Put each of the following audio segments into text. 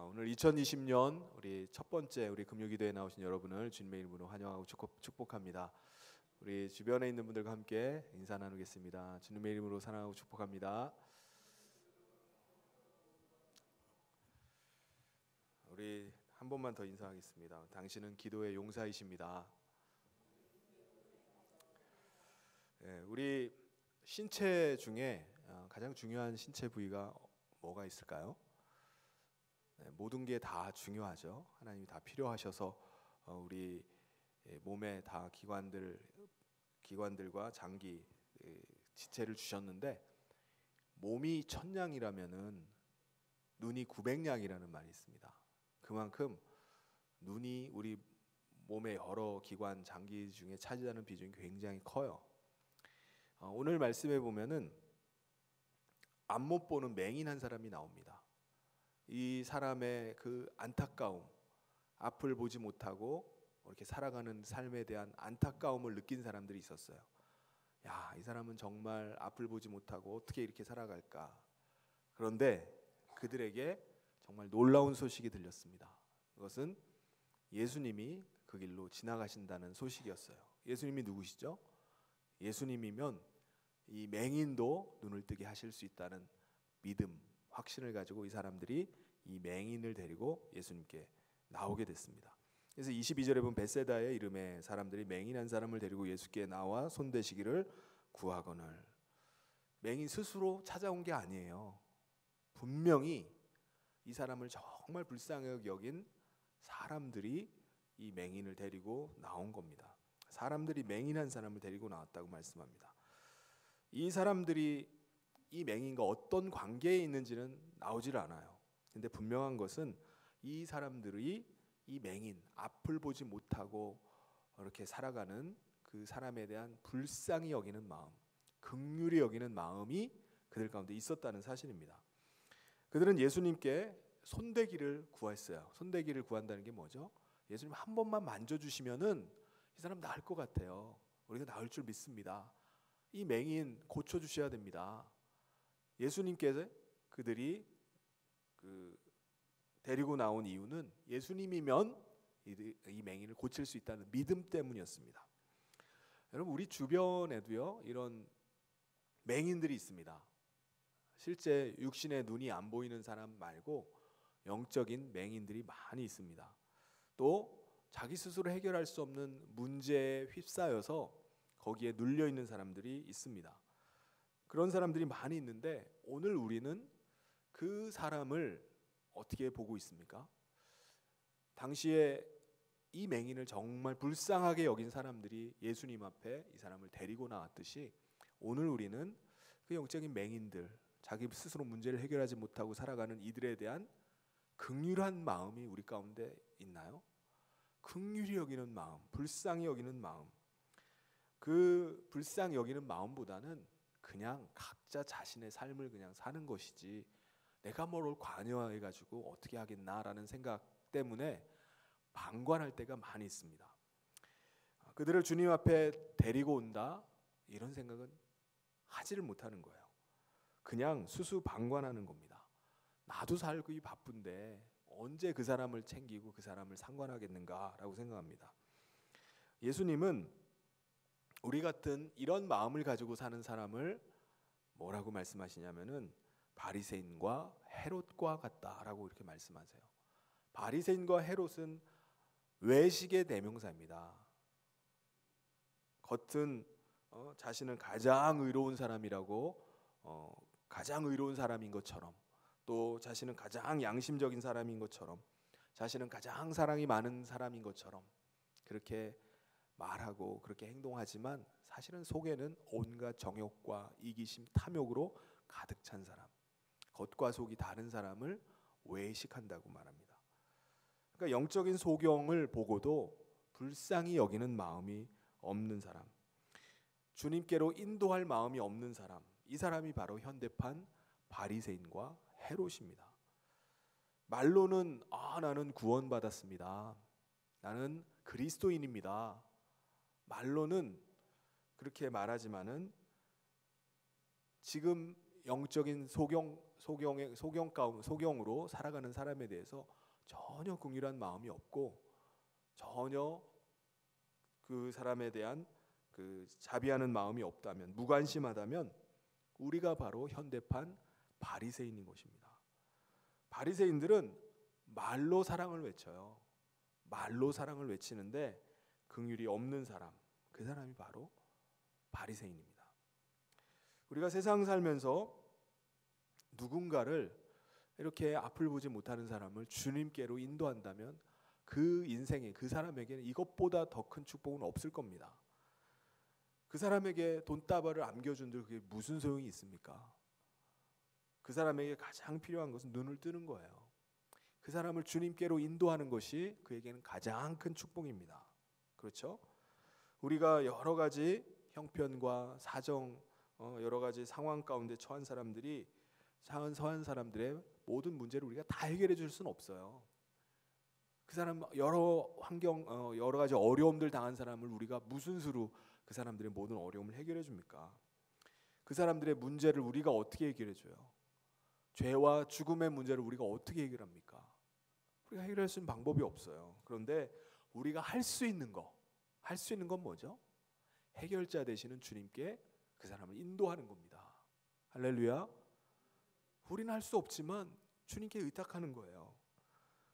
오늘 2020년 우리 첫 번째 우리 금요기도에 나오신 여러분을 주님의 이름으로 환영하고 축복합니다. 우리 주변에 있는 분들과 함께 인사 나누겠습니다. 주님의 이름으로 사랑하고 축복합니다. 우리 한 번만 더 인사하겠습니다. 당신은 기도의 용사이십니다. 우리 신체 중에 가장 중요한 신체 부위가 뭐가 있을까요? 모든 게 다 중요하죠. 하나님이 다 필요하셔서 우리 몸에 다 기관들과 장기, 지체를 주셨는데 몸이 1000냥이라면은 눈이 900냥이라는 말이 있습니다. 그만큼 눈이 우리 몸의 여러 기관, 장기 중에 차지하는 비중이 굉장히 커요. 오늘 말씀에 보면은 앞못 보는 맹인한 사람이 나옵니다. 이 사람의 그 안타까움, 앞을 보지 못하고 이렇게 살아가는 삶에 대한 안타까움을 느낀 사람들이 있었어요. 야, 이 사람은 정말 앞을 보지 못하고 어떻게 이렇게 살아갈까? 그런데 그들에게 정말 놀라운 소식이 들렸습니다. 그것은 예수님이 그 길로 지나가신다는 소식이었어요. 예수님이 누구시죠? 예수님이면 이 맹인도 눈을 뜨게 하실 수 있다는 믿음, 확신을 가지고 이 사람들이 이 맹인을 데리고 예수님께 나오게 됐습니다. 그래서 22절에 보면 벳세다의 이름의 사람들이 맹인한 사람을 데리고 예수께 나와 손대시기를 구하거늘. 맹인 스스로 찾아온 게 아니에요. 분명히 이 사람을 정말 불쌍하게 여긴 사람들이 이 맹인을 데리고 나온 겁니다. 사람들이 맹인한 사람을 데리고 나왔다고 말씀합니다. 이 사람들이 이 맹인과 어떤 관계에 있는지는 나오질 않아요. 근데 분명한 것은 이 사람들이 이 맹인, 앞을 보지 못하고 이렇게 살아가는 그 사람에 대한 불쌍히 여기는 마음, 긍휼히 여기는 마음이 그들 가운데 있었다는 사실입니다. 그들은 예수님께 손대기를 구했어요. 손대기를 구한다는 게 뭐죠? 예수님 한 번만 만져주시면은 이 사람 나을 것 같아요. 우리가 나을 줄 믿습니다. 이 맹인 고쳐주셔야 됩니다. 예수님께서 그들이 데리고 나온 이유는 예수님이면 이 맹인을 고칠 수 있다는 믿음 때문이었습니다. 여러분, 우리 주변에도요 이런 맹인들이 있습니다. 실제 육신의 눈이 안 보이는 사람 말고 영적인 맹인들이 많이 있습니다. 또 자기 스스로 해결할 수 없는 문제에 휩싸여서 거기에 눌려 있는 사람들이 있습니다. 그런 사람들이 많이 있는데 오늘 우리는 그 사람을 어떻게 보고 있습니까? 당시에 이 맹인을 정말 불쌍하게 여긴 사람들이 예수님 앞에 이 사람을 데리고 나왔듯이 오늘 우리는 그 영적인 맹인들, 자기 스스로 문제를 해결하지 못하고 살아가는 이들에 대한 긍휼한 마음이 우리 가운데 있나요? 긍휼히 여기는 마음, 불쌍히 여기는 마음. 그 불쌍히 여기는 마음보다는 그냥 각자 자신의 삶을 그냥 사는 것이지 내가 뭘 관여해가지고 어떻게 하겠나라는 생각 때문에 방관할 때가 많이 있습니다. 그들을 주님 앞에 데리고 온다 이런 생각은 하지를 못하는 거예요. 그냥 수수방관하는 겁니다. 나도 살기 바쁜데 언제 그 사람을 챙기고 그 사람을 상관하겠는가라고 생각합니다. 예수님은 우리 같은 이런 마음을 가지고 사는 사람을 뭐라고 말씀하시냐면은 바리새인과 헤롯과 같다라고 이렇게 말씀하세요. 바리새인과 헤롯은 외식의 대명사입니다. 겉은 자신은 가장 의로운 사람이라고 가장 의로운 사람인 것처럼 또 자신은 가장 양심적인 사람인 것처럼 자신은 가장 사랑이 많은 사람인 것처럼 그렇게 말하고 그렇게 행동하지만 사실은 속에는 온갖 정욕과 이기심, 탐욕으로 가득 찬 사람, 겉과 속이 다른 사람을 외식한다고 말합니다. 그러니까 영적인 소경을 보고도 불쌍히 여기는 마음이 없는 사람, 주님께로 인도할 마음이 없는 사람, 이 사람이 바로 현대판 바리새인과 헤롯입니다. 말로는 나는 구원받았습니다. 나는 그리스도인입니다. 말로는 그렇게 말하지만은 지금 영적인 소경으로 살아가는 사람에 대해서 전혀 긍휼한 마음이 없고 전혀 그 사람에 대한 그 자비하는 마음이 없다면, 무관심하다면 우리가 바로 현대판 바리새인인 것입니다. 바리새인들은 말로 사랑을 외쳐요. 말로 사랑을 외치는데 긍휼이 없는 사람, 그 사람이 바로 바리새인입니다. 우리가 세상 살면서 누군가를 이렇게 앞을 보지 못하는 사람을 주님께로 인도한다면 그 인생에, 그 사람에게는 이것보다 더 큰 축복은 없을 겁니다. 그 사람에게 돈다발을 안겨준들 그게 무슨 소용이 있습니까? 그 사람에게 가장 필요한 것은 눈을 뜨는 거예요. 그 사람을 주님께로 인도하는 것이 그에게는 가장 큰 축복입니다. 그렇죠? 우리가 여러 가지 형편과 사정, 여러 가지 상황 가운데 처한 사람들이 처한 사람들의 모든 문제를 우리가 다 해결해 줄 수는 없어요. 그 사람 여러 환경, 여러 가지 어려움들 당한 사람을 우리가 무슨 수로 그 사람들의 모든 어려움을 해결해 줍니까? 그 사람들의 문제를 우리가 어떻게 해결해 줘요? 죄와 죽음의 문제를 우리가 어떻게 해결합니까? 우리가 해결할 수 있는 방법이 없어요. 그런데 우리가 할 수 있는 건 뭐죠? 해결자 되시는 주님께 그 사람을 인도하는 겁니다. 할렐루야. 우리는 할 수 없지만 주님께 의탁하는 거예요.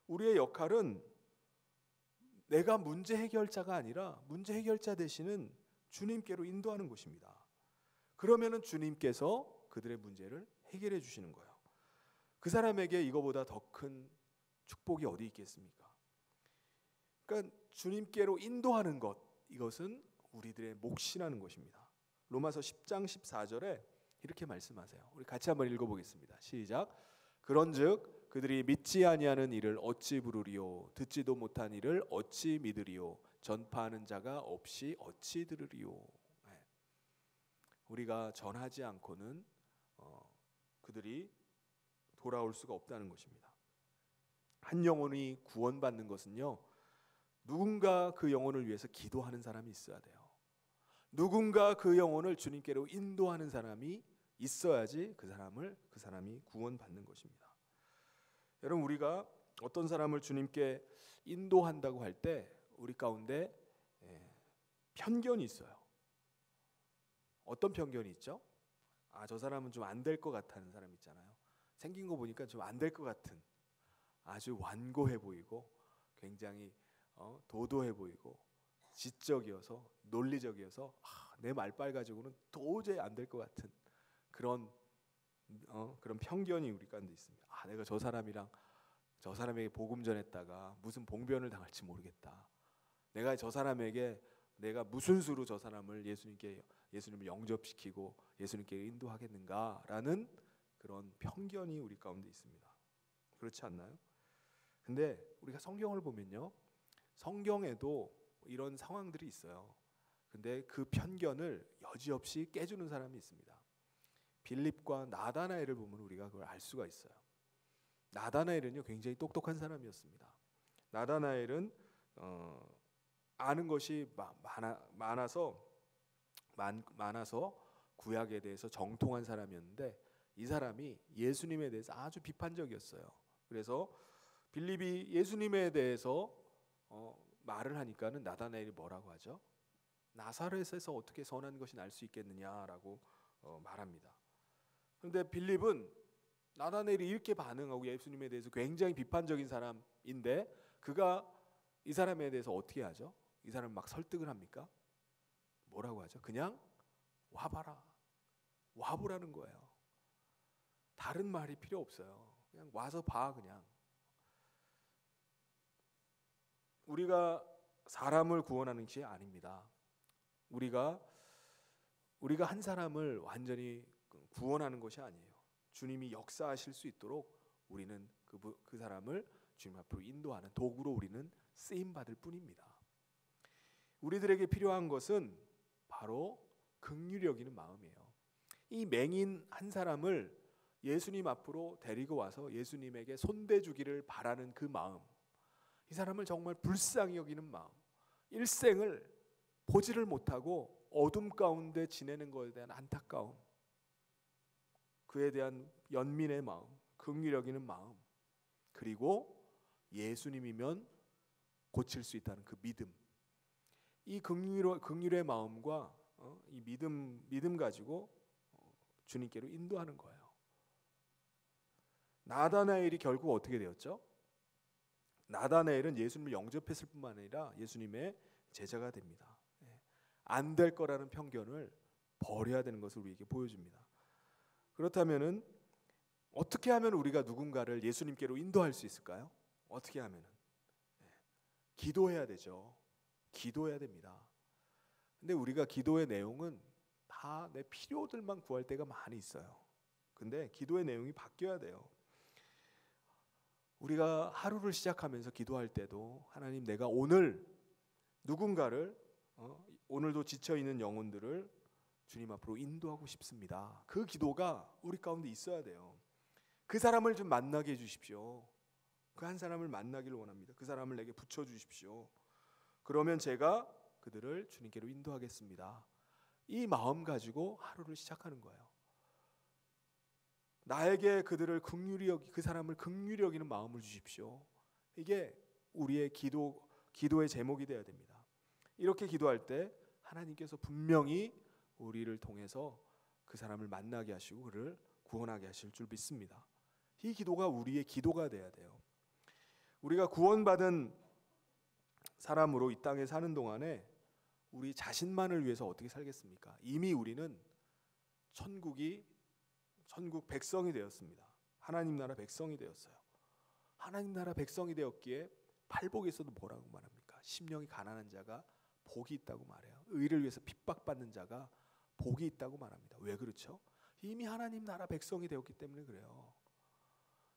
우리의 역할은 내가 문제 해결자가 아니라 문제 해결자 되시는 주님께로 인도하는 것입니다. 그러면은 주님께서 그들의 문제를 해결해 주시는 거예요. 그 사람에게 이거보다 더 큰 축복이 어디 있겠습니까? 그러니까 주님께로 인도하는 것, 이것은 우리들의 몫이라는 것입니다. 로마서 10장 14절에 이렇게 말씀하세요. 우리 같이 한번 읽어보겠습니다. 시작. 그런즉 그들이 믿지 아니하는 일을 어찌 부르리요? 듣지도 못한 일을 어찌 믿으리요? 전파하는 자가 없이 어찌 들으리요? 네. 우리가 전하지 않고는 그들이 돌아올 수가 없다는 것입니다. 한 영혼이 구원받는 것은요, 누군가 그 영혼을 위해서 기도하는 사람이 있어야 돼요. 누군가 그 영혼을 주님께로 인도하는 사람이 있어야지 그 사람이 구원받는 것입니다. 여러분, 우리가 어떤 사람을 주님께 인도한다고 할 때 우리 가운데 편견이 있어요. 어떤 편견이 있죠? 저 사람은 좀 안 될 것 같다는 사람 있잖아요. 생긴 거 보니까 좀 안 될 것 같은, 아주 완고해 보이고 굉장히 도도해 보이고 지적이어서 논리적이어서 내 말빨 가지고는 도저히 안 될 것 같은 그런 편견이 우리 가운데 있습니다. 내가 저 사람에게 복음 전했다가 무슨 봉변을 당할지 모르겠다. 내가 저 사람에게 내가 무슨 수로 저 사람을 예수님을 영접시키고 예수님께 인도하겠는가라는 그런 편견이 우리 가운데 있습니다. 그렇지 않나요? 근데 우리가 성경을 보면요, 성경에도 이런 상황들이 있어요. 근데 그 편견을 여지없이 깨주는 사람이 있습니다. 빌립과 나다나엘을 보면 우리가 그걸 알 수가 있어요. 나다나엘은요, 굉장히 똑똑한 사람이었습니다. 나다나엘은 아는 것이 많아서 구약에 대해서 정통한 사람이었는데 이 사람이 예수님에 대해서 아주 비판적이었어요. 그래서 빌립이 예수님에 대해서 말을 하니까는 나다나엘이 뭐라고 하죠? 나사렛에서 어떻게 선한 것이 날 수 있겠느냐라고 말합니다. 그런데 빌립은 나다나엘이 이렇게 반응하고 예수님에 대해서 굉장히 비판적인 사람인데 그가 이 사람에 대해서 어떻게 하죠? 이 사람을 막 설득을 합니까? 뭐라고 하죠? 그냥 와봐라, 와보라는 거예요. 다른 말이 필요 없어요. 그냥 와서 봐. 그냥 우리가 사람을 구원하는 것이 아닙니다. 우리가 한 사람을 완전히 구원하는 것이 아니에요. 주님이 역사하실 수 있도록 우리는 그 사람을 주님 앞으로 인도하는 도구로 우리는 쓰임 받을 뿐입니다. 우리들에게 필요한 것은 바로 긍휼히 여기는 마음이에요. 이 맹인 한 사람을 예수님 앞으로 데리고 와서 예수님에게 손대주기를 바라는 그 마음, 이 사람을 정말 불쌍히 여기는 마음, 일생을 보지를 못하고 어둠 가운데 지내는 것에 대한 안타까움, 그에 대한 연민의 마음, 긍휼히 여기는 마음, 그리고 예수님이면 고칠 수 있다는 그 믿음. 이 긍휼의 마음과 이 믿음 가지고 주님께로 인도하는 거예요. 나다나엘이 결국 어떻게 되었죠? 나다나엘은 예수님을 영접했을 뿐만 아니라 예수님의 제자가 됩니다. 안 될 거라는 편견을 버려야 되는 것을 우리에게 보여줍니다. 그렇다면은 어떻게 하면 우리가 누군가를 예수님께로 인도할 수 있을까요? 어떻게 하면은? 기도해야 되죠. 기도해야 됩니다. 근데 우리가 기도의 내용은 다 내 필요들만 구할 때가 많이 있어요. 근데 기도의 내용이 바뀌어야 돼요. 우리가 하루를 시작하면서 기도할 때도 하나님, 내가 오늘 누군가를 오늘도 지쳐있는 영혼들을 주님 앞으로 인도하고 싶습니다. 그 기도가 우리 가운데 있어야 돼요. 그 사람을 좀 만나게 해주십시오. 그 한 사람을 만나기를 원합니다. 그 사람을 내게 붙여주십시오. 그러면 제가 그들을 주님께로 인도하겠습니다. 이 마음 가지고 하루를 시작하는 거예요. 나에게 그들을 그 사람을 긍휼히 여기는 마음을 주십시오. 이게 우리의 기도의 제목이 되어야 됩니다. 이렇게 기도할 때 하나님께서 분명히 우리를 통해서 그 사람을 만나게 하시고 그를 구원하게 하실 줄 믿습니다. 이 기도가 우리의 기도가 돼야 돼요. 우리가 구원받은 사람으로 이 땅에 사는 동안에 우리 자신만을 위해서 어떻게 살겠습니까? 이미 우리는 천국 백성이 되었습니다. 하나님 나라 백성이 되었어요. 하나님 나라 백성이 되었기에 팔복에서도 뭐라고 말합니까? 심령이 가난한 자가 복이 있다고 말해요. 의를 위해서 핍박받는 자가 복이 있다고 말합니다. 왜 그렇죠? 이미 하나님 나라 백성이 되었기 때문에 그래요.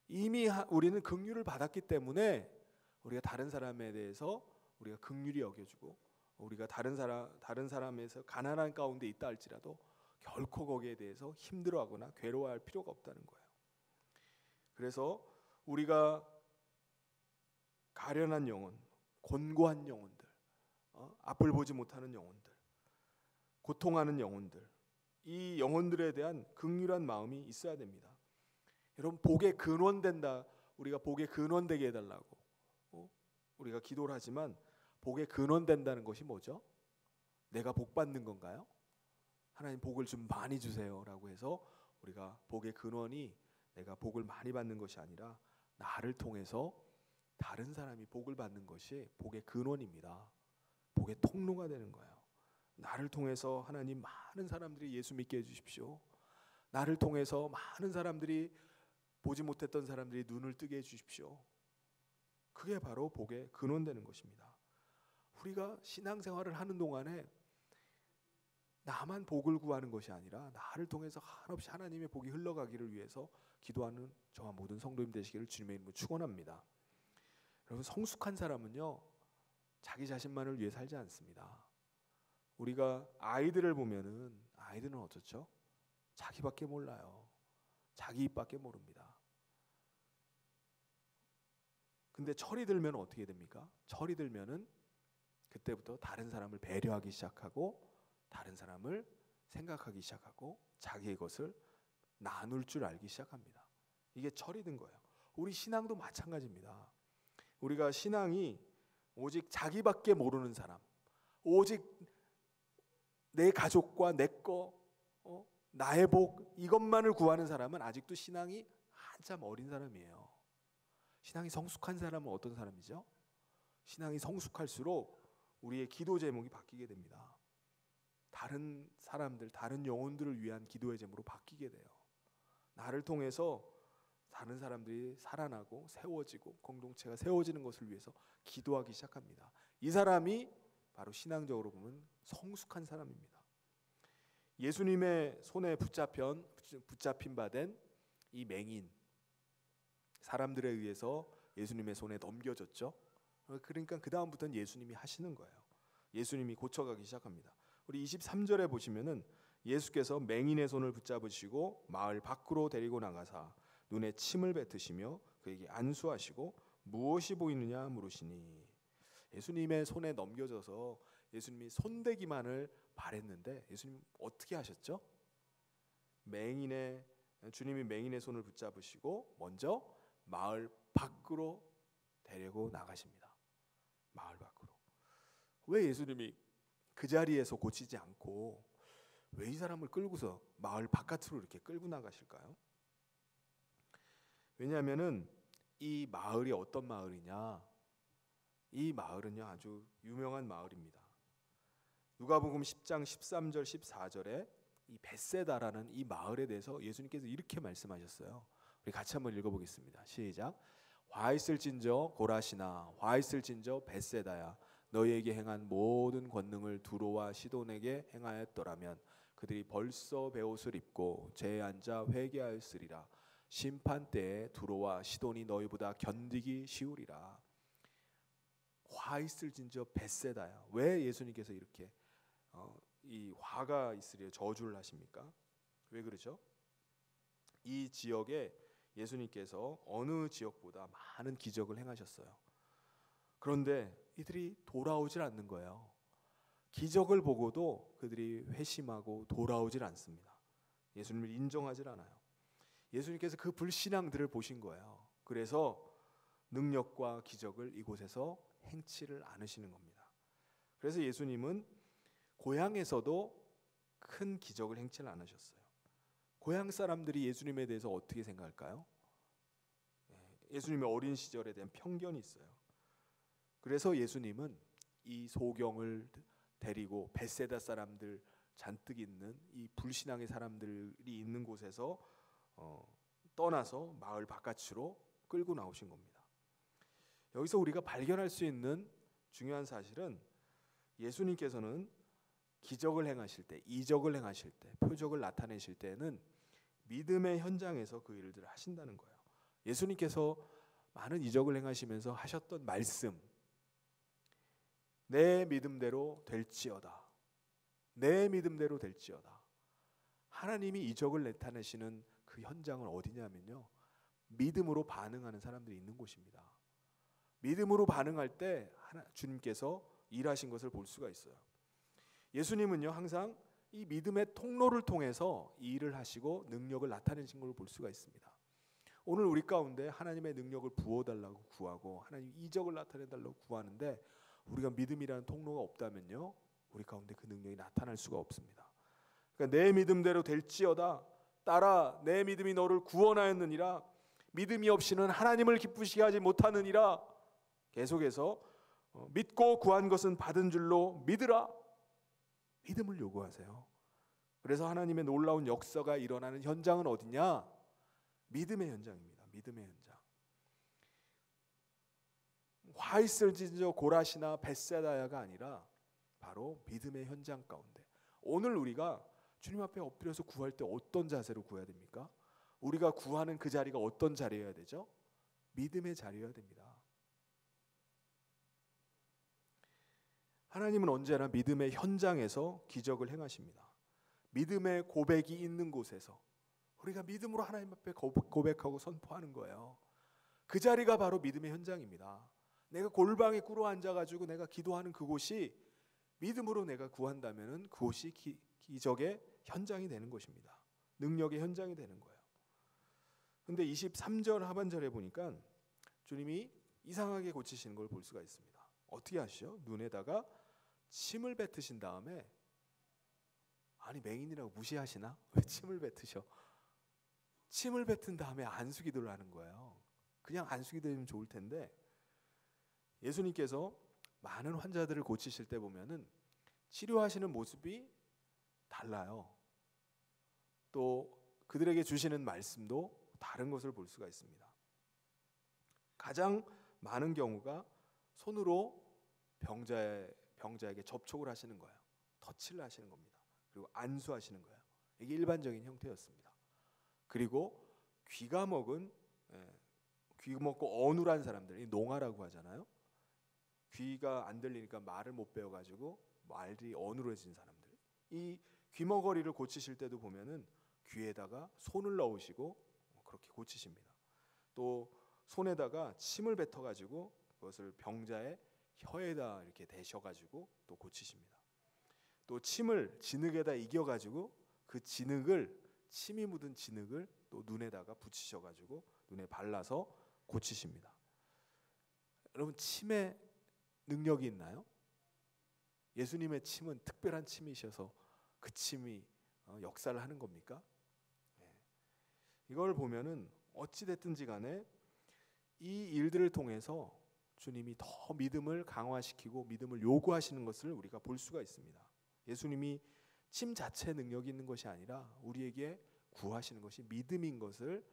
이미 우리는 긍휼을 받았기 때문에 우리가 다른 사람에 대해서 우리가 긍휼히 여겨주고, 우리가 다른 사람에서 가난한 가운데 있다 할지라도 결코 거기에 대해서 힘들어하거나 괴로워할 필요가 없다는 거예요. 그래서 우리가 가련한 영혼, 곤고한 영혼들, 앞을 보지 못하는 영혼들, 고통하는 영혼들, 이 영혼들에 대한 긍휼한 마음이 있어야 됩니다. 여러분, 복의 근원 된다. 우리가 복의 근원 되게 해달라고 우리가 기도를 하지만 복의 근원 된다는 것이 뭐죠? 내가 복 받는 건가요? 하나님 복을 좀 많이 주세요라고 해서 우리가 복의 근원이 내가 복을 많이 받는 것이 아니라 나를 통해서 다른 사람이 복을 받는 것이 복의 근원입니다. 복의 통로가 되는 거예요. 나를 통해서 하나님 많은 사람들이 예수 믿게 해주십시오. 나를 통해서 많은 사람들이 보지 못했던 사람들이 눈을 뜨게 해주십시오. 그게 바로 복의 근원 되는 것입니다. 우리가 신앙생활을 하는 동안에 나만 복을 구하는 것이 아니라 나를 통해서 한없이 하나님의 복이 흘러가기를 위해서 기도하는 저와 모든 성도님 되시기를 주님의 이름으로 축원합니다. 여러분, 성숙한 사람은요 자기 자신만을 위해 살지 않습니다. 우리가 아이들을 보면은 아이들은 어떻죠? 자기밖에 몰라요. 자기 입밖에 모릅니다. 근데 철이 들면 어떻게 됩니까? 철이 들면은 그때부터 다른 사람을 배려하기 시작하고 다른 사람을 생각하기 시작하고 자기의 것을 나눌 줄 알기 시작합니다. 이게 철이 든 거예요. 우리 신앙도 마찬가지입니다. 우리가 신앙이 오직 자기밖에 모르는 사람, 오직 내 가족과 내 거, 나의 복 이것만을 구하는 사람은 아직도 신앙이 한참 어린 사람이에요. 신앙이 성숙한 사람은 어떤 사람이죠? 신앙이 성숙할수록 우리의 기도 제목이 바뀌게 됩니다. 다른 사람들, 다른 영혼들을 위한 기도의 제목으로 바뀌게 돼요. 나를 통해서 다른 사람들이 살아나고 세워지고 공동체가 세워지는 것을 위해서 기도하기 시작합니다. 이 사람이 바로 신앙적으로 보면 성숙한 사람입니다. 예수님의 손에 붙잡힌 바 된 이 맹인, 사람들에 의해서 예수님의 손에 넘겨졌죠. 그러니까 그 다음부터는 예수님이 하시는 거예요. 예수님이 고쳐가기 시작합니다. 우리 23절에 보시면은 예수께서 맹인의 손을 붙잡으시고 마을 밖으로 데리고 나가사 눈에 침을 뱉으시며 그에게 안수하시고 무엇이 보이느냐 물으시니, 예수님의 손에 넘겨져서 예수님이 손대기만을 바랬는데 예수님 어떻게 하셨죠? 맹인의 주님이 맹인의 손을 붙잡으시고 먼저 마을 밖으로 데리고 나가십니다. 마을 밖으로. 왜 예수님이 그 자리에서 고치지 않고 왜 이 사람을 끌고서 마을 바깥으로 이렇게 끌고 나가실까요? 왜냐하면은 이 마을이 어떤 마을이냐? 이 마을은요 아주 유명한 마을입니다. 누가복음 10장 13절 14절에 이 벳세다라는 이 마을에 대해서 예수님께서 이렇게 말씀하셨어요. 우리 같이 한번 읽어보겠습니다. 시작. 화 있을진저 고라시나 화 있을진저 벳세다야 너희에게 행한 모든 권능을 두로와 시돈에게 행하였더라면 그들이 벌써 베옷을 입고 재에 앉아 회개하였으리라. 심판 때에 두로와 시돈이 너희보다 견디기 쉬우리라. 화 있을진저 벳세다야. 왜 예수님께서 이렇게 이 화가 있으리에 저주를 하십니까? 왜 그러죠? 이 지역에 예수님께서 어느 지역보다 많은 기적을 행하셨어요. 그런데 이들이 돌아오질 않는 거예요. 기적을 보고도 그들이 회심하고 돌아오질 않습니다. 예수님을 인정하질 않아요. 예수님께서 그 불신앙들을 보신 거예요. 그래서 능력과 기적을 이곳에서 행치를 않으시는 겁니다. 그래서 예수님은 고향에서도 큰 기적을 행치를 않으셨어요. 고향 사람들이 예수님에 대해서 어떻게 생각할까요? 예수님의 어린 시절에 대한 편견이 있어요. 그래서 예수님은 이 소경을 데리고 벳세다 사람들 잔뜩 있는 이 불신앙의 사람들이 있는 곳에서 떠나서 마을 바깥으로 끌고 나오신 겁니다. 여기서 우리가 발견할 수 있는 중요한 사실은 예수님께서는 기적을 행하실 때, 이적을 행하실 때, 표적을 나타내실 때는 믿음의 현장에서 그 일들을 하신다는 거예요. 예수님께서 많은 이적을 행하시면서 하셨던 말씀, 내 믿음대로 될지어다. 내 믿음대로 될지어다. 하나님이 이적을 나타내시는 그 현장은 어디냐면요, 믿음으로 반응하는 사람들이 있는 곳입니다. 믿음으로 반응할 때 주님께서 일하신 것을 볼 수가 있어요. 예수님은요 항상 이 믿음의 통로를 통해서 이 일을 하시고 능력을 나타내신 걸 볼 수가 있습니다. 오늘 우리 가운데 하나님의 능력을 부어달라고 구하고 하나님 이적을 나타내달라고 구하는데 우리가 믿음이라는 통로가 없다면요 우리 가운데 그 능력이 나타날 수가 없습니다. 그러니까 내 믿음대로 될지어다. 따라 내 믿음이 너를 구원하였느니라. 믿음이 없이는 하나님을 기쁘시게 하지 못하느니라. 계속해서 믿고 구한 것은 받은 줄로 믿으라. 믿음을 요구하세요. 그래서 하나님의 놀라운 역사가 일어나는 현장은 어디냐? 믿음의 현장입니다. 믿음의 현장. 화 있을진저 고라시나 벳세다야가 아니라 바로 믿음의 현장 가운데. 오늘 우리가 주님 앞에 엎드려서 구할 때 어떤 자세로 구해야 됩니까? 우리가 구하는 그 자리가 어떤 자리여야 되죠? 믿음의 자리여야 됩니다. 하나님은 언제나 믿음의 현장에서 기적을 행하십니다. 믿음의 고백이 있는 곳에서 우리가 믿음으로 하나님 앞에 고백하고 선포하는 거예요. 그 자리가 바로 믿음의 현장입니다. 내가 골방에 꿇어 앉아가지고 내가 기도하는 그곳이 믿음으로 내가 구한다면 그곳이 기적의 현장이 되는 것입니다. 능력의 현장이 되는 거예요. 근데 23절 하반절에 보니까 주님이 이상하게 고치시는 걸 볼 수가 있습니다. 어떻게 하시죠? 눈에다가 침을 뱉으신 다음에, 아니 맹인이라고 무시하시나? 왜 침을 뱉으셔? 침을 뱉은 다음에 안수기도를 하는 거예요. 그냥 안수기도면 좋을 텐데 예수님께서 많은 환자들을 고치실 때 보면은 치료하시는 모습이 달라요. 또 그들에게 주시는 말씀도 다른 것을 볼 수가 있습니다. 가장 많은 경우가 손으로 병자에게 접촉을 하시는 거예요. 터치를 하시는 겁니다. 그리고 안수하시는 거예요. 이게 일반적인 형태였습니다. 그리고 귀가 먹고 어눌한 사람들, 농아라고 하잖아요. 귀가 안 들리니까 말을 못 배워가지고 말이 어눌해진 사람들, 이 귀머거리를 고치실 때도 보면은 귀에다가 손을 넣으시고 그렇게 고치십니다. 또 손에다가 침을 뱉어가지고 그것을 병자의 혀에다 이렇게 대셔가지고 또 고치십니다. 또 침을 진흙에다 이겨가지고 그 침이 묻은 진흙을 또 눈에다가 붙이셔가지고 눈에 발라서 고치십니다. 여러분, 침에 능력이 있나요? 예수님의 침은 특별한 침이셔서 그 침이 역사를 하는 겁니까? 이걸 보면은 어찌 됐든지 간에 이 일들을 통해서 주님이 더 믿음을 강화시키고 믿음을 요구하시는 것을 우리가 볼 수가 있습니다. 예수님이 침 자체의 능력이 있는 것이 아니라 우리에게 구하시는 것이 믿음인 것을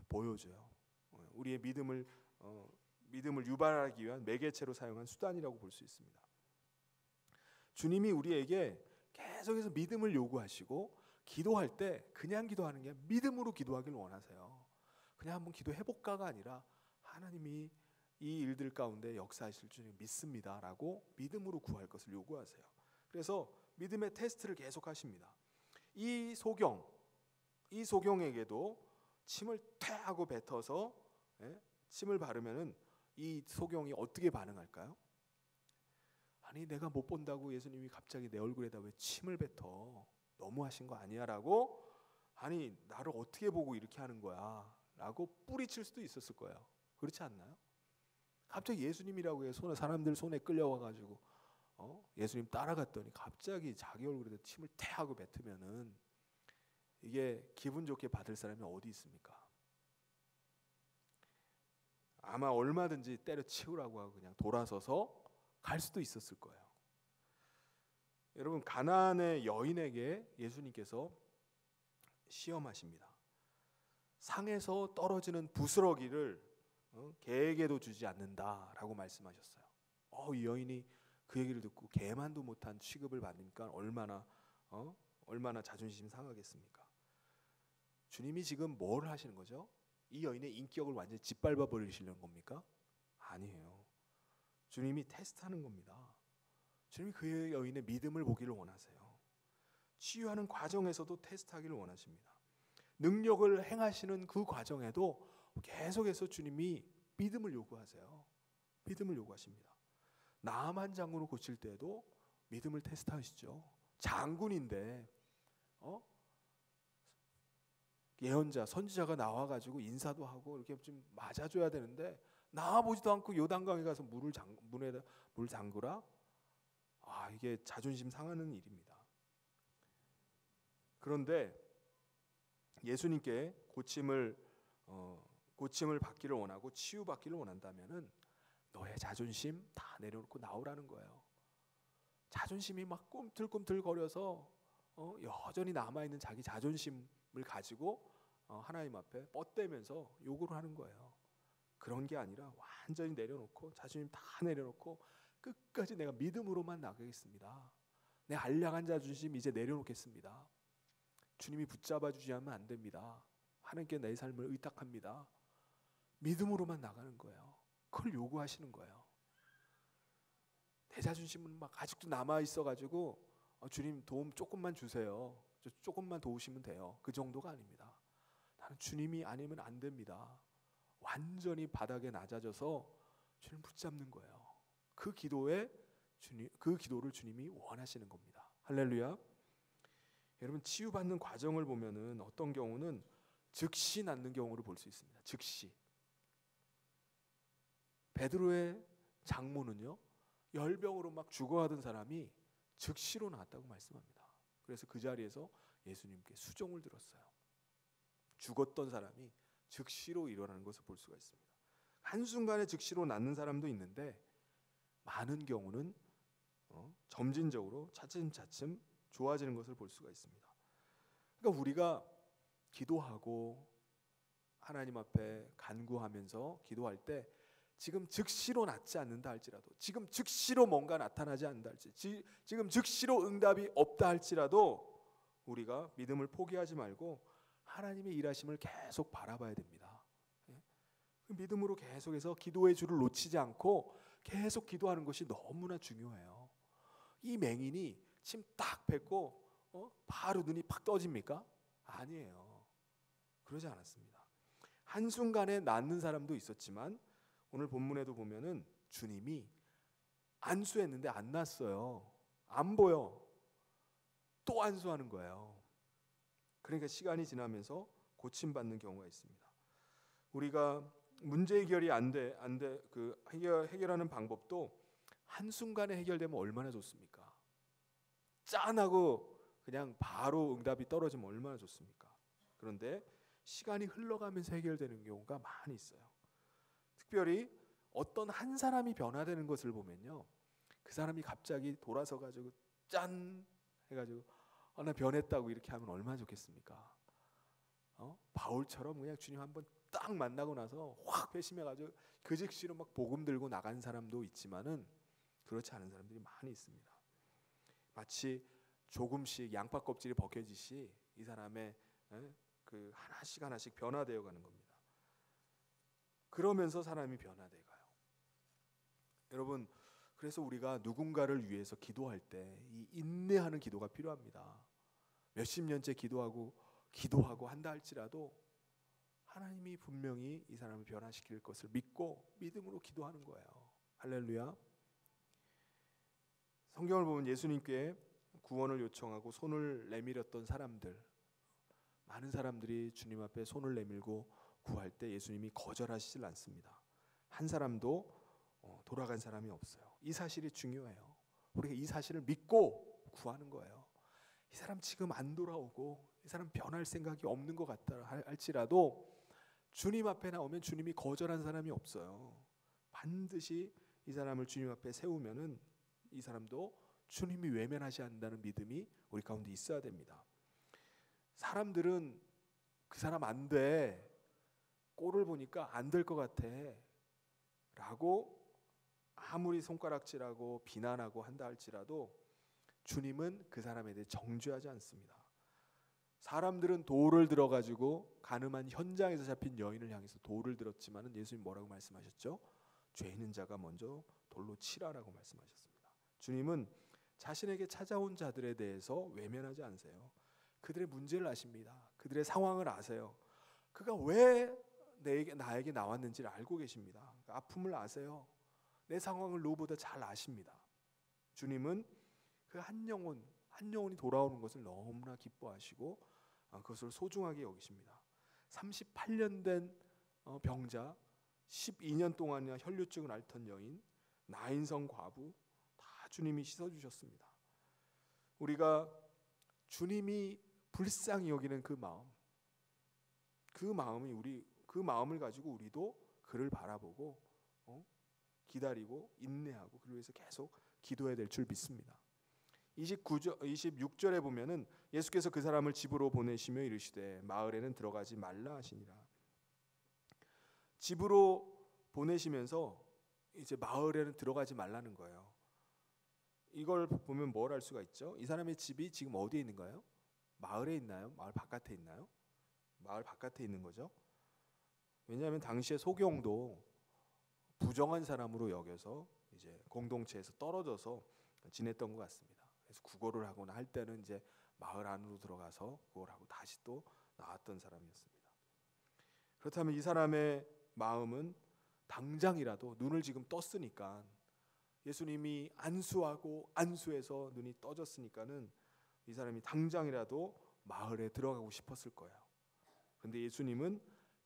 보여줘요. 우리의 믿음을 유발하기 위한 매개체로 사용한 수단이라고 볼 수 있습니다. 주님이 우리에게 계속해서 믿음을 요구하시고 기도할 때 그냥 기도하는 게 믿음으로 기도하기를 원하세요. 그냥 한번 기도해볼까가 아니라 하나님이 이 일들 가운데 역사하실 줄 믿습니다 라고 믿음으로 구할 것을 요구하세요. 그래서 믿음의 테스트를 계속 하십니다. 이 소경에게도 침을 퇴 하고 뱉어서 침을 바르면은 이 소경이 어떻게 반응할까요? 아니, 내가 못 본다고 예수님이 갑자기 내 얼굴에다 왜 침을 뱉어? 너무하신 거 아니야? 라고, 아니 나를 어떻게 보고 이렇게 하는 거야? 라고 뿌리칠 수도 있었을 거예요. 그렇지 않나요? 갑자기 예수님이라고 해서 사람들 손에 끌려와가지고 예수님 따라갔더니 갑자기 자기 얼굴에다 침을 퇴 하고 뱉으면은 이게 기분 좋게 받을 사람이 어디 있습니까? 아마 얼마든지 때려치우라고 하고 그냥 돌아서서 갈 수도 있었을 거예요. 여러분, 가나안의 여인에게 예수님께서 시험하십니다. 상에서 떨어지는 부스러기를 개에게도 주지 않는다라고 말씀하셨어요. 이 여인이 그 얘기를 듣고 개만도 못한 취급을 받으니까 얼마나 자존심 상하겠습니까? 주님이 지금 뭘 하시는 거죠? 이 여인의 인격을 완전히 짓밟아 버리시려는 겁니까? 아니에요. 주님이 테스트하는 겁니다. 주님이 그 여인의 믿음을 보기를 원하세요. 치유하는 과정에서도 테스트하기를 원하십니다. 능력을 행하시는 그 과정에도 계속해서 주님이 믿음을 요구하세요. 믿음을 요구하십니다. 나만 장군을 고칠 때에도 믿음을 테스트하시죠. 장군인데 예언자, 선지자가 나와가지고 인사도 하고 이렇게 좀 맞아줘야 되는데 나와보지도 않고 요단강에 가서 물 잠그라? 이게 자존심 상하는 일입니다. 그런데 예수님께 고침을 받기를 원하고 치유받기를 원한다면은 너의 자존심 다 내려놓고 나오라는 거예요. 자존심이 막 꿈틀꿈틀거려서 여전히 남아있는 자기 자존심을 가지고 하나님 앞에 뻗대면서 요구를 하는 거예요. 그런 게 아니라 완전히 내려놓고 자존심 다 내려놓고 끝까지 내가 믿음으로만 나가겠습니다. 내 알량한 자존심 이제 내려놓겠습니다. 주님이 붙잡아 주지 않으면 안 됩니다. 하나님께 내 삶을 의탁합니다. 믿음으로만 나가는 거예요. 그걸 요구하시는 거예요. 내 자존심은 막 아직도 남아 있어가지고 주님 도움 조금만 주세요. 조금만 도우시면 돼요. 그 정도가 아닙니다. 나는 주님이 아니면 안 됩니다. 완전히 바닥에 낮아져서 주님 붙잡는 거예요. 그 기도를 주님이 원하시는 겁니다. 할렐루야. 여러분, 치유받는 과정을 보면은 어떤 경우는 즉시 낫는 경우를 볼 수 있습니다. 즉시. 베드로의 장모는요, 열병으로 막 죽어가던 사람이 즉시로 나았다고 말씀합니다. 그래서 그 자리에서 예수님께 수종을 들었어요. 죽었던 사람이 즉시로 일어나는 것을 볼 수가 있습니다. 한순간에 즉시로 낫는 사람도 있는데 많은 경우는 점진적으로 차츰차츰 좋아지는 것을 볼 수가 있습니다. 그러니까 우리가 기도하고 하나님 앞에 간구하면서 기도할 때 지금 즉시로 낫지 않는다 할지라도, 지금 즉시로 뭔가 나타나지 않는다 할지라도, 지금 즉시로 응답이 없다 할지라도 우리가 믿음을 포기하지 말고 하나님의 일하심을 계속 바라봐야 됩니다. 그 믿음으로 계속해서 기도의 줄을 놓치지 않고 계속 기도하는 것이 너무나 중요해요. 이 맹인이 침 딱 뱉고 바로 눈이 팍 떠집니까? 아니에요. 그러지 않았습니다. 한순간에 낫는 사람도 있었지만 오늘 본문에도 보면은 주님이 안수했는데 안 났어요. 안 보여. 또 안수하는 거예요. 그러니까 시간이 지나면서 고침받는 경우가 있습니다. 우리가 문제 해결이 해결하는 방법도 한순간에 해결되면 얼마나 좋습니까? 짠하고 그냥 바로 응답이 떨어지면 얼마나 좋습니까? 그런데 시간이 흘러가면서 해결되는 경우가 많이 있어요. 특별히 어떤 한 사람이 변화되는 것을 보면요, 그 사람이 갑자기 돌아서 가지고 짠 해가지고 나 변했다고 이렇게 하면 얼마나 좋겠습니까? 바울처럼 그냥 주님 한번 딱 만나고 나서 확 회심해가지고 그 즉시로 막 복음 들고 나간 사람도 있지만은 그렇지 않은 사람들이 많이 있습니다. 마치 조금씩 양파 껍질이 벗겨지시 이 사람의 그 하나씩 하나씩 변화되어 가는 겁니다. 그러면서 사람이 변화돼 가요. 여러분, 그래서 우리가 누군가를 위해서 기도할 때 이 인내하는 기도가 필요합니다. 몇십 년째 기도하고 한다 할지라도 하나님이 분명히 이 사람을 변화시킬 것을 믿고 믿음으로 기도하는 거예요. 할렐루야. 성경을 보면 예수님께 구원을 요청하고 손을 내밀었던 사람들, 많은 사람들이 주님 앞에 손을 내밀고 구할 때 예수님이 거절하시질 않습니다. 한 사람도 돌아간 사람이 없어요. 이 사실이 중요해요. 우리가 이 사실을 믿고 구하는 거예요. 이 사람 지금 안 돌아오고 이 사람 변할 생각이 없는 것 같다 할지라도 주님 앞에 나오면 주님이 거절한 사람이 없어요. 반드시 이 사람을 주님 앞에 세우면은 이 사람도 주님이 외면하지 않는다는 믿음이 우리 가운데 있어야 됩니다. 사람들은 그 사람 안 돼, 꼴을 보니까 안 될 것 같아 라고 아무리 손가락질하고 비난하고 한다 할지라도 주님은 그 사람에 대해 정죄하지 않습니다. 사람들은 돌을 들어가지고 가늠한 현장에서 잡힌 여인을 향해서 돌을 들었지만은 예수님 뭐라고 말씀하셨죠? 죄 있는 자가 먼저 돌로 치라라고 말씀하셨습니다. 주님은 자신에게 찾아온 자들에 대해서 외면하지 않으세요. 그들의 문제를 아십니다. 그들의 상황을 아세요. 그가 왜 나에게 나왔는지를 알고 계십니다. 아픔을 아세요. 내 상황을 누구보다 잘 아십니다. 주님은 그 한 영혼이 돌아오는 것을 너무나 기뻐하시고 그것을 소중하게 여기십니다. 38년 된 병자, 12년 동안이나 혈류증을 앓던 여인, 나인성 과부 다 주님이 씻어주셨습니다. 우리가 주님이 불쌍히 여기는 그 마음을 가지고 우리도 그를 바라보고 기다리고 인내하고 그를 위해서 계속 기도해야 될 줄 믿습니다. 26절에 보면은 예수께서 그 사람을 집으로 보내시며 이르시되 마을에는 들어가지 말라 하시니라. 집으로 보내시면서 이제 마을에는 들어가지 말라는 거예요. 이걸 보면 뭘 알 수가 있죠? 이 사람의 집이 지금 어디에 있는가요? 마을에 있나요? 마을 바깥에 있나요? 마을 바깥에 있는 거죠. 왜냐하면 당시에 소경도 부정한 사람으로 여겨서 이제 공동체에서 떨어져서 지냈던 것 같습니다. 그래서 구걸을 하거나 할 때는 이제 마을 안으로 들어가서 구걸하고 다시 또 나왔던 사람이었습니다. 그렇다면 이 사람의 마음은 당장이라도 눈을 지금 떴으니까 예수님이 안수하고 안수해서 눈이 떠졌으니까는 이 사람이 당장이라도 마을에 들어가고 싶었을 거예요. 그런데 예수님은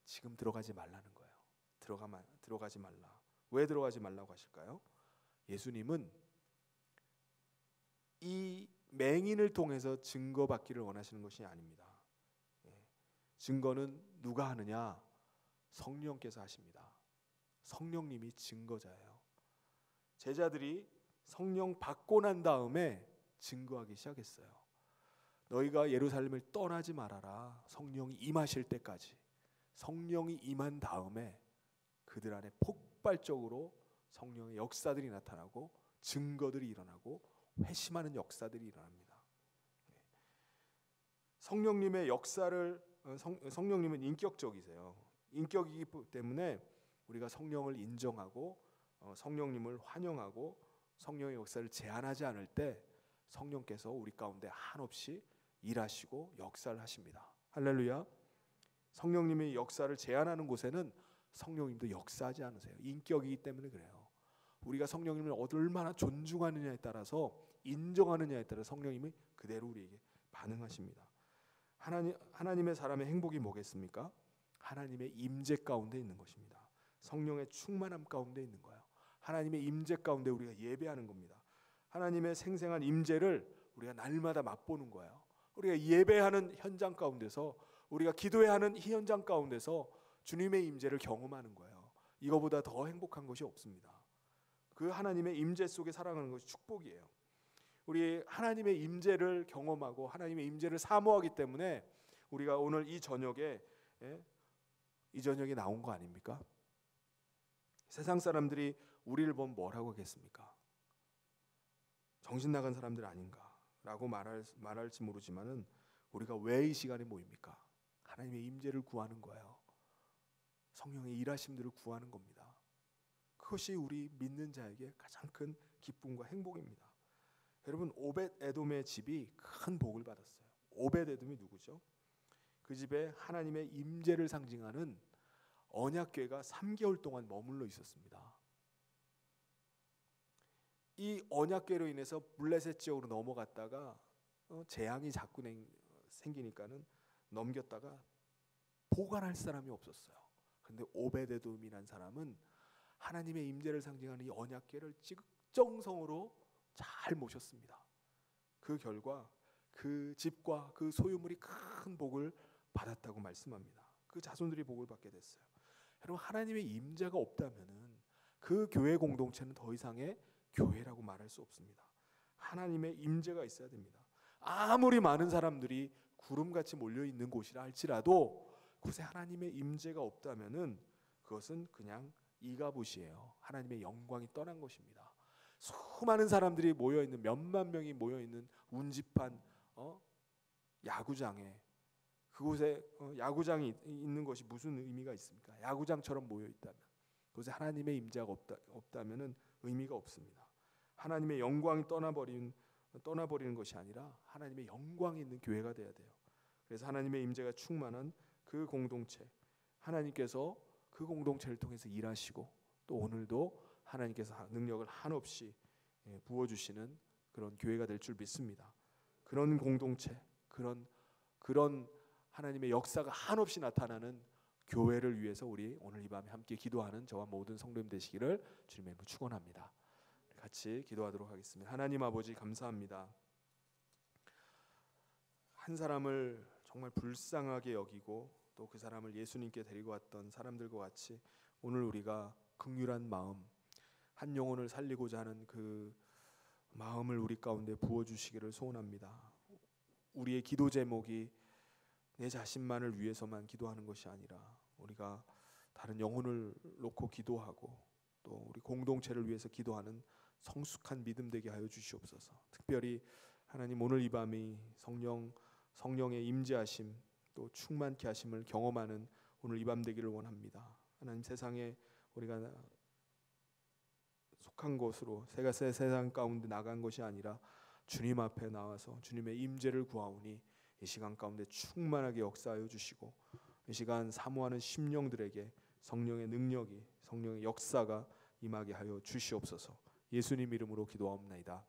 지금 들어가지 말라는 거예요. 들어가지 말라. 왜 들어가지 말라고 하실까요? 예수님은 이 맹인을 통해서 증거받기를 원하시는 것이 아닙니다. 증거는 누가 하느냐? 성령께서 하십니다. 성령님이 증거자예요. 제자들이 성령 받고 난 다음에 증거하기 시작했어요. 너희가 예루살렘을 떠나지 말아라. 성령이 임하실 때까지. 성령이 임한 다음에 그들 안에 폭발적으로 성령의 역사들이 나타나고 증거들이 일어나고 회심하는 역사들이 일어납니다. 성령님의 역사를 성령님은 인격적이세요. 인격이기 때문에 우리가 성령을 인정하고 성령님을 환영하고 성령의 역사를 제한하지 않을 때 성령께서 우리 가운데 한없이 일하시고 역사를 하십니다. 할렐루야. 성령님의 역사를 제한하는 곳에는 성령님도 역사하지 않으세요. 인격이기 때문에 그래요. 우리가 성령님을 얼마나 존중하느냐에 따라서 인정하느냐에 따라 성령님이 그대로 우리에게 반응하십니다. 하나님의 사람의 행복이 뭐겠습니까? 하나님의 임재 가운데 있는 것입니다. 성령의 충만함 가운데 있는 거예요. 하나님의 임재 가운데 우리가 예배하는 겁니다. 하나님의 생생한 임재를 우리가 날마다 맛보는 거예요. 우리가 예배하는 현장 가운데서, 우리가 기도해야 하는 이 현장 가운데서 주님의 임재를 경험하는 거예요. 이거보다 더 행복한 것이 없습니다. 그 하나님의 임재 속에 살아가는 것이 축복이에요. 우리 하나님의 임재를 경험하고 하나님의 임재를 사모하기 때문에 우리가 오늘 이 저녁에 나온 거 아닙니까? 세상 사람들이 우리를 보면 뭐라고 하겠습니까? 정신 나간 사람들 아닌가라고 말할지 모르지만은 우리가 왜 이 시간에 모입니까? 하나님의 임재를 구하는 거예요. 성령의 일하심들을 구하는 겁니다. 그것이 우리 믿는 자에게 가장 큰 기쁨과 행복입니다. 여러분, 오벳 에돔의 집이 큰 복을 받았어요. 오벳 에돔이 누구죠? 그 집에 하나님의 임재를 상징하는 언약궤가 3개월 동안 머물러 있었습니다. 이 언약궤로 인해서 블레셋 지역으로 넘어갔다가 재앙이 자꾸 생기니까는 넘겼다가 보관할 사람이 없었어요. 그런데 오벳 에돔이라는 사람은 하나님의 임재를 상징하는 이 언약궤를 직정성으로 잘 모셨습니다. 그 결과 그 집과 그 소유물이 큰 복을 받았다고 말씀합니다. 그 자손들이 복을 받게 됐어요. 여러분, 하나님의 임재가 없다면은 그 교회 공동체는 더 이상의 교회라고 말할 수 없습니다. 하나님의 임재가 있어야 됩니다. 아무리 많은 사람들이 구름같이 몰려 있는 곳이라 할지라도 그곳에 하나님의 임재가 없다면은 그것은 그냥 이가봇이에요. 하나님의 영광이 떠난 것입니다. 수많은 사람들이 모여 있는, 몇만 명이 모여 있는 운집한 야구장에, 그곳에 야구장이 있는 것이 무슨 의미가 있습니까? 야구장처럼 모여 있다면, 그곳에 하나님의 임재가 없다면은 의미가 없습니다. 하나님의 영광이 떠나버리는 것이 아니라 하나님의 영광이 있는 교회가 돼야 돼요. 그래서 하나님의 임재가 충만한 그 공동체, 하나님께서 그 공동체를 통해서 일하시고 또 오늘도 하나님께서 능력을 한없이 부어주시는 그런 교회가 될 줄 믿습니다. 그런 공동체, 그런 하나님의 역사가 한없이 나타나는 교회를 위해서 우리 오늘 이 밤에 함께 기도하는 저와 모든 성도님 되시기를 주님의 이름으로 축원합니다. 같이 기도하도록 하겠습니다. 하나님 아버지, 감사합니다. 한 사람을 정말 불쌍하게 여기고 또 그 사람을 예수님께 데리고 왔던 사람들과 같이 오늘 우리가 긍휼한 마음, 한 영혼을 살리고자 하는 그 마음을 우리 가운데 부어주시기를 소원합니다. 우리의 기도 제목이 내 자신만을 위해서만 기도하는 것이 아니라 우리가 다른 영혼을 놓고 기도하고 또 우리 공동체를 위해서 기도하는 성숙한 믿음 되게 하여 주시옵소서. 특별히 하나님, 오늘 이 밤이 성령의 임재하심 또 충만케 하심을 경험하는 오늘 이 밤 되기를 원합니다. 하나님, 세상에 우리가 속한 것으로 세상 가운데 나간 것이 아니라 주님 앞에 나와서 주님의 임재를 구하오니 이 시간 가운데 충만하게 역사하여 주시고 이 시간 사모하는 심령들에게 성령의 능력이, 성령의 역사가 임하게 하여 주시옵소서. 예수님 이름으로 기도하옵나이다.